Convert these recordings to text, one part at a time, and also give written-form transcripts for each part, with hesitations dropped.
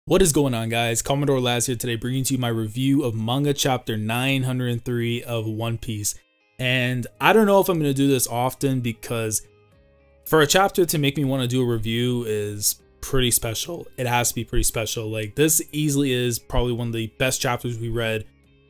What is going on, guys? Commodore Laz here today, bringing to you my review of manga chapter 903 of One Piece. And I don't know if I'm going to do this often because for a chapter to make me want to do a review is pretty special. It has to be pretty special. Like, this easily is probably one of the best chapters we read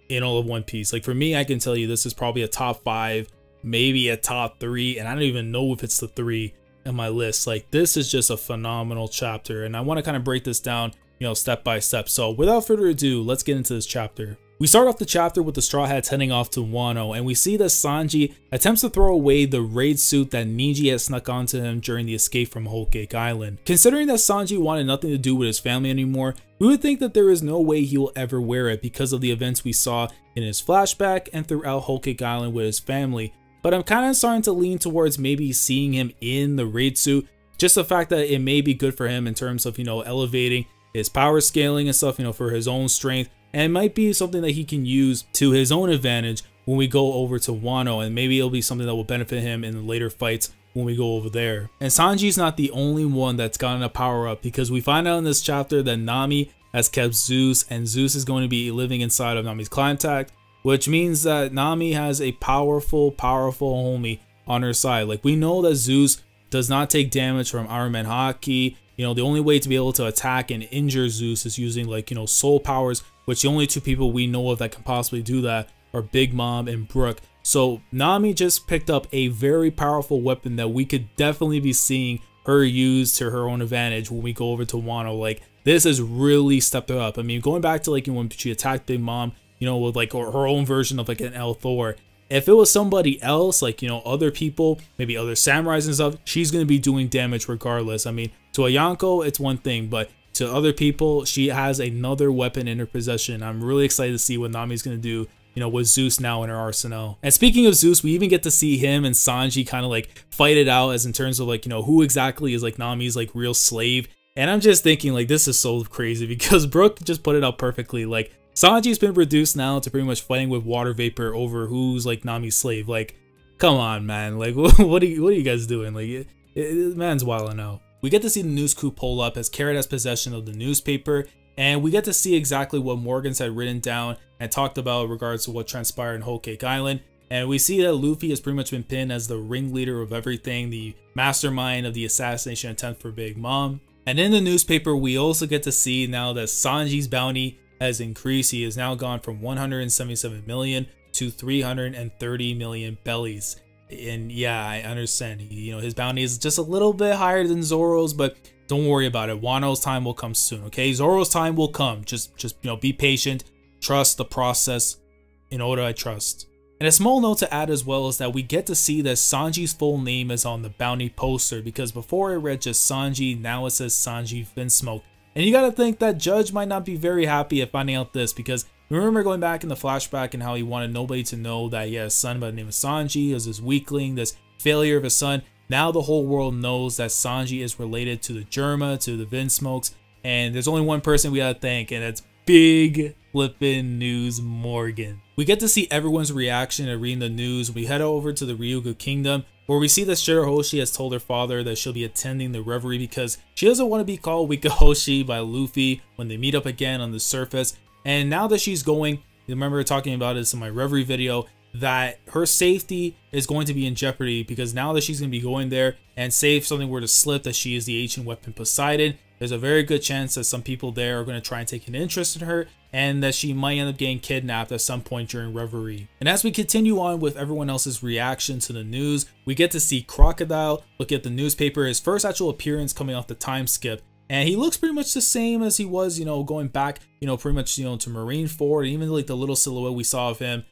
in all of One Piece. Like, for me, I can tell you this is probably a top 5, maybe a top 3, and I don't even know if it's the 3 in my list. Like, this is just a phenomenal chapter, and I want to kind of break this down, step by step. So without further ado, let's get into this chapter. We start off the chapter with the Straw Hats heading off to Wano, and we see that Sanji attempts to throw away the raid suit that Niji had snuck onto him during the escape from Whole Cake Island. Considering that Sanji wanted nothing to do with his family anymore, we would think that there is no way he will ever wear it because of the events we saw in his flashback and throughout Whole Cake Island with his family. But I'm kind of starting to lean towards maybe seeing him in the raid suit, just the fact that it may be good for him in terms of, elevating his power scaling and stuff, for his own strength. And it might be something that he can use to his own advantage when we go over to Wano, and maybe it'll be something that will benefit him in the later fights when we go over there. And Sanji's not the only one that's gotten a power up, because we find out in this chapter that Nami has kept Zeus, and Zeus is going to be living inside of Nami's contact, which means that Nami has a powerful homie on her side. Like, we know that Zeus does not take damage from Iron Man Haki. The only way to be able to attack and injure Zeus is using, like, soul powers, which the only two people we know of that can possibly do that are Big Mom and Brook. So Nami just picked up a very powerful weapon that we could definitely be seeing her use to her own advantage when we go over to Wano. Like, this has really stepped her up. I mean, going back to, like, when she attacked Big Mom, with, like, her own version of, like, an El Thor. If it was somebody else, like, other people, maybe other samurais and stuff, she's going to be doing damage regardless. I mean, to a Yonko, it's one thing, but to other people, she has another weapon in her possession. I'm really excited to see what Nami's going to do, with Zeus now in her arsenal. And speaking of Zeus, we even get to see him and Sanji kind of, like, fight it out as in terms of, like, who exactly is, like, Nami's, like, real slave. And I'm just thinking, like, this is so crazy because Brook just put it out perfectly. Like, Sanji's been reduced now to pretty much fighting with water vapor over who's, like, Nami's slave. Like, come on, man. Like, what are you guys doing? Like, man's wilding out. We get to see the news crew pull up as Carrot has possession of the newspaper, and we get to see exactly what Morgans had written down and talked about in regards to what transpired in Whole Cake Island. And we see that Luffy has pretty much been pinned as the ringleader of everything, the mastermind of the assassination attempt for Big Mom. And in the newspaper, we also get to see now that Sanji's bounty has increased. He has now gone from 177 million to 330 million bellies. And yeah, I understand, his bounty is just a little bit higher than Zoro's, but don't worry about it. Wano's time will come soon, okay? Zoro's time will come. Just be patient, trust the process. In order, I trust. And a small note to add as well is that we get to see that Sanji's full name is on the bounty poster, because before it read just Sanji, now it says Sanji Vinsmoke. And you gotta think that Judge might not be very happy at finding out this, because remember going back in the flashback and how he wanted nobody to know that he had a son by the name of Sanji. He was this weakling, this failure of a son. Now the whole world knows that Sanji is related to the Germa, to the Vinsmokes, and there's only one person we gotta thank, and it's Big Flippin' News Morgan. We get to see everyone's reaction at reading the news. We head over to the Ryugu Kingdom, where we see that Shirahoshi has told her father that she'll be attending the Reverie because she doesn't want to be called Wikahoshi by Luffy when they meet up again on the surface. And now that she's going, remember talking about this in my Reverie video, that her safety is going to be in jeopardy, because now that she's going to be going there, and say if something were to slip that she is the ancient weapon Poseidon, there's a very good chance that some people there are going to try and take an interest in her, and that she might end up getting kidnapped at some point during Reverie. And as we continue on with everyone else's reaction to the news, we get to see Crocodile look at the newspaper, his first actual appearance coming off the time skip. And he looks pretty much the same as he was, going back, pretty much, to Marineford, and even like the little silhouette we saw of him,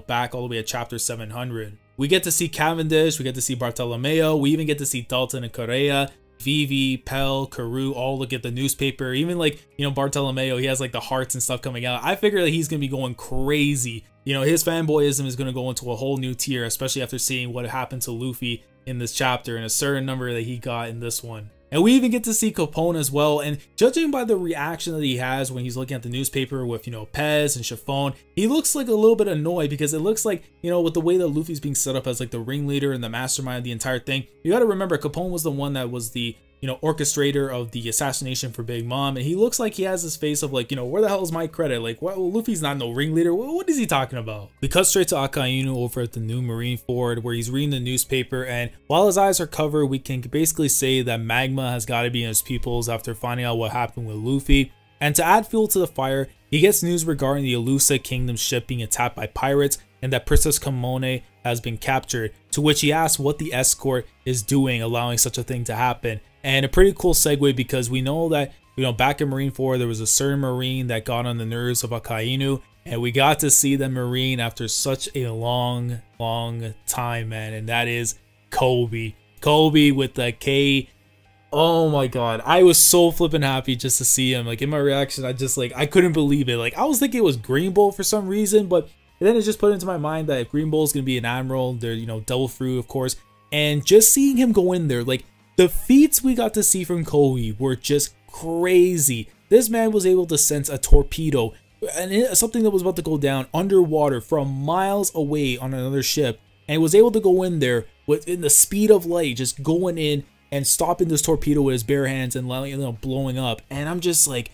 back all the way at chapter 700. We get to see Cavendish, we get to see Bartolomeo, we even get to see Dalton and Correa, Vivi, Pell, Karu all look at the newspaper. Even like, Bartolomeo, he has like the hearts and stuff coming out. I figure that he's going to be going crazy. His fanboyism is going to go into a whole new tier, especially after seeing what happened to Luffy in this chapter and a certain number that he got in this one. And we even get to see Capone as well, and judging by the reaction that he has when he's looking at the newspaper with, Pez and Chiffon, he looks like a little bit annoyed, because it looks like, with the way that Luffy's being set up as like the ringleader and the mastermind of the entire thing. You gotta remember, Capone was the one that was the, orchestrator of the assassination for Big Mom, and he looks like he has this face of like, where the hell is my credit? Like, what? Well, Luffy's not no ringleader. What is he talking about? We cut straight to Akainu over at the new Marineford, where he's reading the newspaper, and while his eyes are covered, we can basically say that magma has got to be in his pupils after finding out what happened with Luffy. And to add fuel to the fire, he gets news regarding the Elusa Kingdom ship being attacked by pirates and that Princess Kamone has been captured, to which he asks what the escort is doing allowing such a thing to happen. And a pretty cool segue, because we know that, back in Marineford, there was a certain Marine that got on the nerves of Akainu, and we got to see the Marine after such a long time, man, and that is Koby. Koby with the K. Oh my god, I was so flippin' happy just to see him. Like, in my reaction, I just, like, I couldn't believe it. Like, I was thinking it was Green Bull for some reason, but then it just put into my mind that if Green Bull is gonna be an admiral, they're, Devil Fruit, of course, and just seeing him go in there, like, the feats we got to see from Koby were just crazy. This man was able to sense a torpedo and something that was about to go down underwater from miles away on another ship, and was able to go in there within the speed of light, just going in and stopping this torpedo with his bare hands and letting it blowing up. And I'm just like,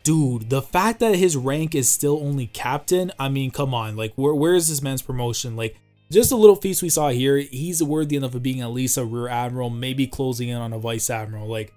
dude, the fact that his rank is still only captain, I mean, come on, like, where is this man's promotion? Like, just a little feast we saw here, he's worthy enough of being at least a rear admiral, maybe closing in on a vice admiral. Like,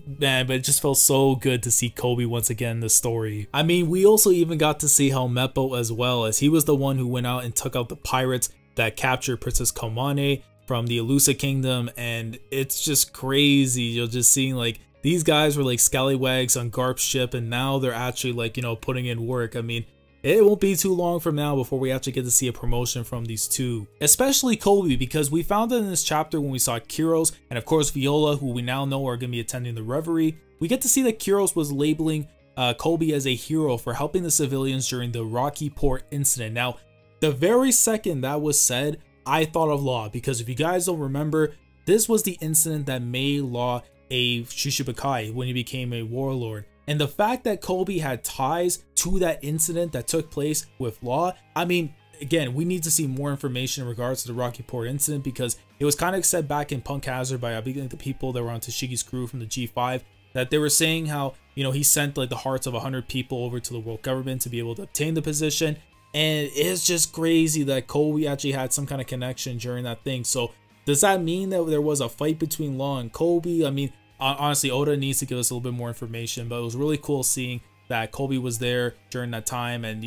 man, but it just felt so good to see Koby once again in the story. I mean, we also even got to see Helmeppo as well, as he was the one who went out and took out the pirates that captured Princess Kamone from the Elusa Kingdom, and it's just crazy, just seeing like these guys were like scallywags on Garp's ship, and now they're actually like, putting in work. I mean, it won't be too long from now before we actually get to see a promotion from these two, especially Koby, because we found that in this chapter when we saw Kyros and of course Viola, who we now know are going to be attending the Reverie, we get to see that Kyros was labeling Koby as a hero for helping the civilians during the Rocky Port incident. Now, the very second that was said, I thought of Law, because if you guys don't remember, this was the incident that made Law a Shishibukai when he became a warlord. And the fact that Koby had ties to that incident that took place with Law, I mean, again, we need to see more information in regards to the Rocky Port incident, because it was kind of said back in Punk Hazard by the people that were on Tashiki's crew from the G5, that they were saying how, he sent like the hearts of 100 people over to the world government to be able to obtain the position. And it's just crazy that Koby actually had some kind of connection during that thing. So does that mean that there was a fight between Law and Koby? I mean, honestly, Oda needs to give us a little bit more information, but it was really cool seeing that Koby was there during that time, and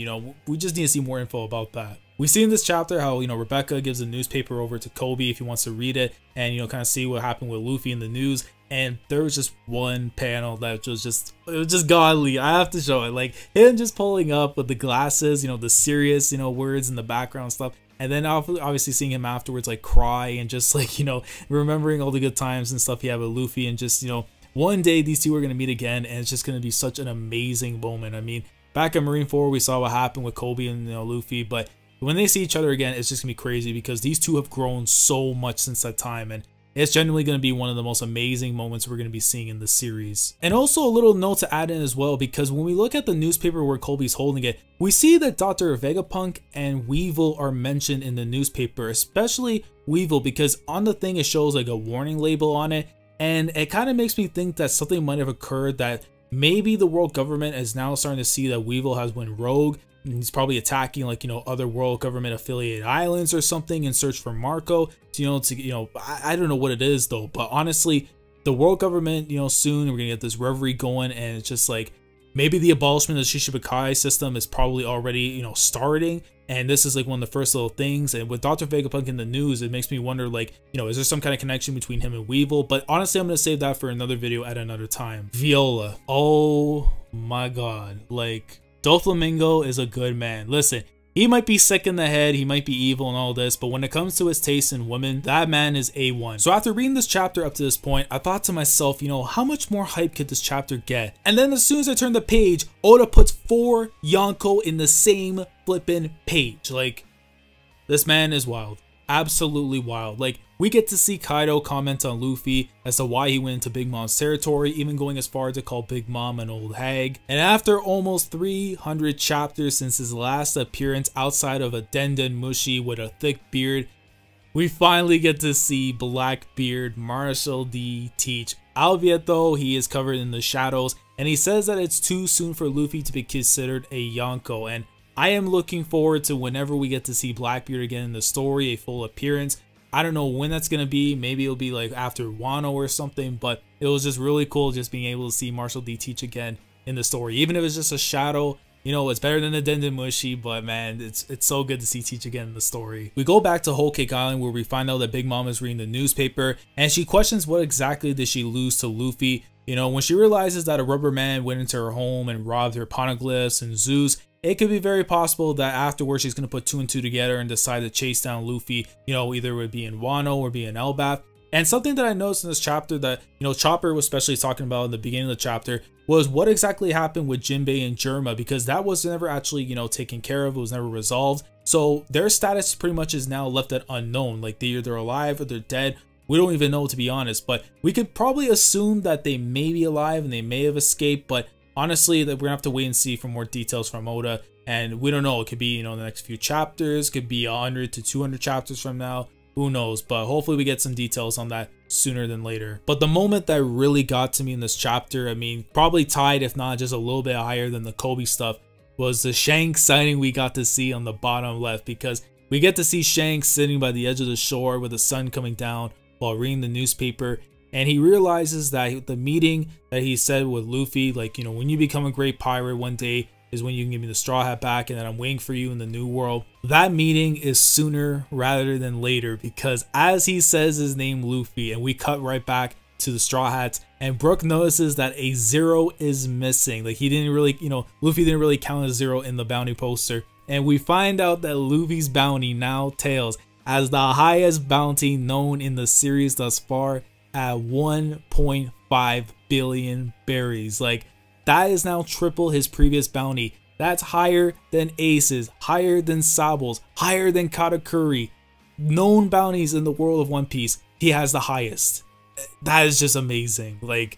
we just need to see more info about that. We see in this chapter how Rebecca gives a newspaper over to Koby if he wants to read it, and kind of see what happened with Luffy in the news. And there was just one panel that was just, it was just godly. I have to show it, like him just pulling up with the glasses, the serious words in the background stuff. And then obviously seeing him afterwards like cry and just like, remembering all the good times and stuff he had with Luffy, and just, one day these two are going to meet again, and it's just going to be such an amazing moment. I mean, back in Marineford, we saw what happened with Koby and Luffy, but when they see each other again, it's just going to be crazy, because these two have grown so much since that time, and it's genuinely going to be one of the most amazing moments we're going to be seeing in the series. And also a little note to add in as well, because when we look at the newspaper where Koby's holding it, we see that Dr. Vegapunk and Weevil are mentioned in the newspaper, especially Weevil, because on the thing it shows like a warning label on it, and it kind of makes me think that something might have occurred, that maybe the world government is now starting to see that Weevil has went rogue, and he's probably attacking like other world government affiliated islands or something in search for Marco. I don't know what it is though, but honestly, the world government, soon we're gonna get this Reverie going, and it's just like maybe the abolishment of the Shishibukai system is probably already starting, and this is like one of the first little things. And with Dr. Vegapunk in the news, it makes me wonder, like, is there some kind of connection between him and Weevil? But honestly, I'm gonna save that for another video at another time. Viola, oh my god, like, Doflamingo is a good man. Listen, he might be sick in the head, he might be evil and all this, but when it comes to his taste in women, that man is A1. So after reading this chapter up to this point, I thought to myself, how much more hype could this chapter get? And then as soon as I turned the page, Oda puts 4 Yonko in the same flippin' page. Like, this man is wild. Absolutely wild. Like, we get to see Kaido comment on Luffy as to why he went into Big Mom's territory, even going as far to call Big Mom an old hag. And after almost 300 chapters since his last appearance outside of a Denden Mushi with a thick beard, we finally get to see Blackbeard Marshall D teach Albeit though, he is covered in the shadows, and he says that it's too soon for Luffy to be considered a Yonko, and I am looking forward to whenever we get to see Blackbeard again in the story, a full appearance. I don't know when that's going to be. Maybe it'll be like after Wano or something, but it was just really cool just being able to see Marshall D teach again in the story. Even if it's just a shadow, you know, it's better than a Dendemushi, but man, it's so good to see Teach again in the story. We go back to Whole Cake Island where we find out that Big Mom is reading the newspaper, and she questions what exactly did she lose to Luffy. You know, when she realizes that a rubber man went into her home and robbed her poneglyphs and zoos, it could be very possible that afterwards she's going to put 2 and 2 together and decide to chase down Luffy, you know, either it would be in Wano or be in Elbaf. And something that I noticed in this chapter that, you know, Chopper was especially talking about in the beginning of the chapter was what exactly happened with Jinbei and Germa, because that was never actually, you know, taken care of. It was never resolved. So their status pretty much is now left at unknown. Like they're either alive or they're dead. We don't even know, to be honest, but we could probably assume that they may be alive and they may have escaped, but honestly, that we're gonna have to wait and see for more details from Oda, and we don't know. It could be, you know, the next few chapters, could be 100 to 200 chapters from now, who knows, but hopefully we get some details on that sooner than later. But the moment that really got to me in this chapter, I mean, probably tied, if not just a little bit higher than the Koby stuff, was the Shanks sighting we got to see on the bottom left, because we get to see Shanks sitting by the edge of the shore with the sun coming down while reading the newspaper, and he realizes that the meeting that he said with Luffy, like, you know, when you become a great pirate one day is when you can give me the straw hat back, and then I'm waiting for you in the new world. That meeting is sooner rather than later, because as he says his name Luffy, and we cut right back to the straw hats, and Brook notices that a 0 is missing. Like, he didn't really, you know, Luffy didn't really count a 0 in the bounty poster, and we find out that Luffy's bounty now tails as the highest bounty known in the series thus far at 1.5 billion berries. Like, that is now triple his previous bounty. That's higher than Ace's, higher than Sabo's, higher than Katakuri. Known bounties in the world of One Piece, he has the highest. That is just amazing. Like,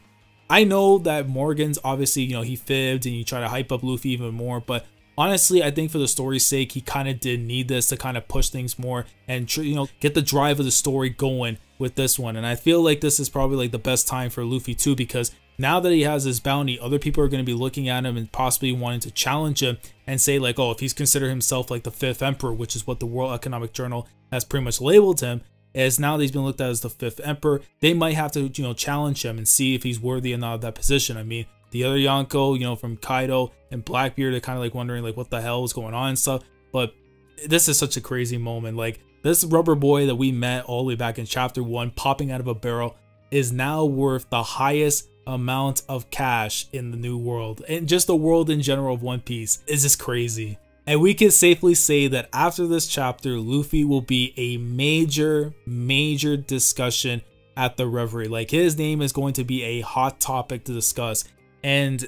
I know that Morgan's obviously, you know, he fibbed and you try to hype up Luffy even more, but honestly, I think for the story's sake, he kind of did need this to kind of push things more and, you know, get the drive of the story going with this one. And I feel like this is probably like the best time for Luffy too, because now that he has his bounty, other people are going to be looking at him and possibly wanting to challenge him and say like, oh, if he's considered himself like the 5th emperor, which is what the World Economic Journal has pretty much labeled him, as now that he's been looked at as the 5th emperor, they might have to, you know, challenge him and see if he's worthy or not of that position. I mean, the other Yonko, you know, from Kaido and Blackbeard, are kind of like wondering like what the hell is going on and stuff. But this is such a crazy moment. Like, this rubber boy that we met all the way back in chapter 1 popping out of a barrel is now worth the highest amount of cash in the new world, and just the world in general of One Piece is just crazy. And we can safely say that after this chapter, Luffy will be a major discussion at the Reverie. Like, his name is going to be a hot topic to discuss, and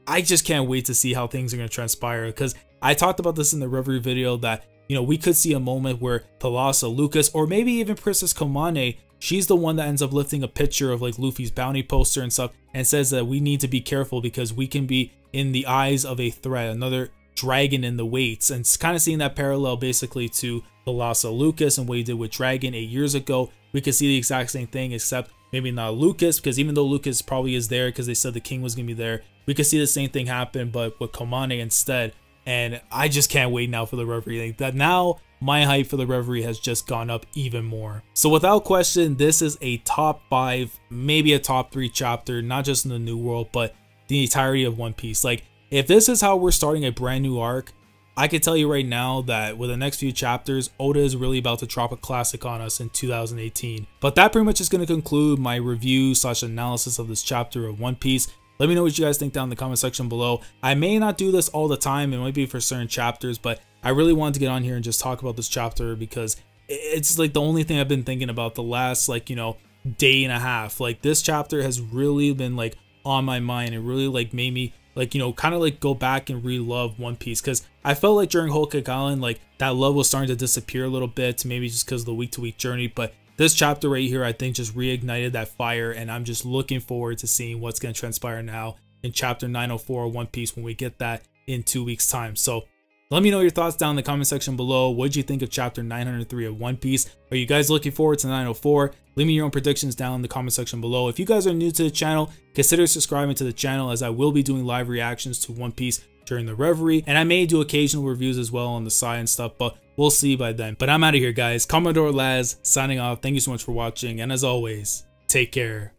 I just can't wait to see how things are going to transpire, because I talked about this in the Reverie video that, you know, we could see a moment where Thalassa, Lucas, or maybe even Princess Komane, she's the one that ends up lifting a picture of like Luffy's bounty poster and stuff and says that we need to be careful because we can be in the eyes of a threat, another dragon in the weights. And it's kind of seeing that parallel basically to Thalassa Lucas and what he did with Dragon 8 years ago. We could see the exact same thing, except maybe not Lucas, because even though Lucas probably is there because they said the king was going to be there, we could see the same thing happen but with Komane instead. And I just can't wait now for the Reverie. Like, that now my hype for the Reverie has just gone up even more. So without question, this is a top 5, maybe a top 3 chapter, not just in the new world, but the entirety of One Piece. Like, if this is how we're starting a brand new arc, I can tell you right now that with the next few chapters, Oda is really about to drop a classic on us in 2018. But that pretty much is going to conclude my review / analysis of this chapter of One Piece. Let me know what you guys think down in the comment section below. I may not do this all the time, it might be for certain chapters, but I really wanted to get on here and just talk about this chapter because it's like the only thing I've been thinking about the last, like, you know, day and a half. Like, this chapter has really been like on my mind and really like made me like, you know, kind of like go back and re-love One Piece, because I felt like during Whole Cake Island, like that love was starting to disappear a little bit, maybe just because of the week-to-week journey. But this chapter right here, I think, just reignited that fire, and I'm just looking forward to seeing what's going to transpire now in chapter 904 of One Piece when we get that in 2 weeks time. So Let me know your thoughts down in the comment section below. What did you think of chapter 903 of One Piece? Are you guys looking forward to 904? Leave me your own predictions down in the comment section below. If you guys are new to the channel, consider subscribing to the channel, as I will be doing live reactions to One Piece during the Reverie, and I may do occasional reviews as well on the side and stuff, but we'll see by then. But I'm out of here, guys. Commodore Laz signing off. Thank you so much for watching, and as always, take care.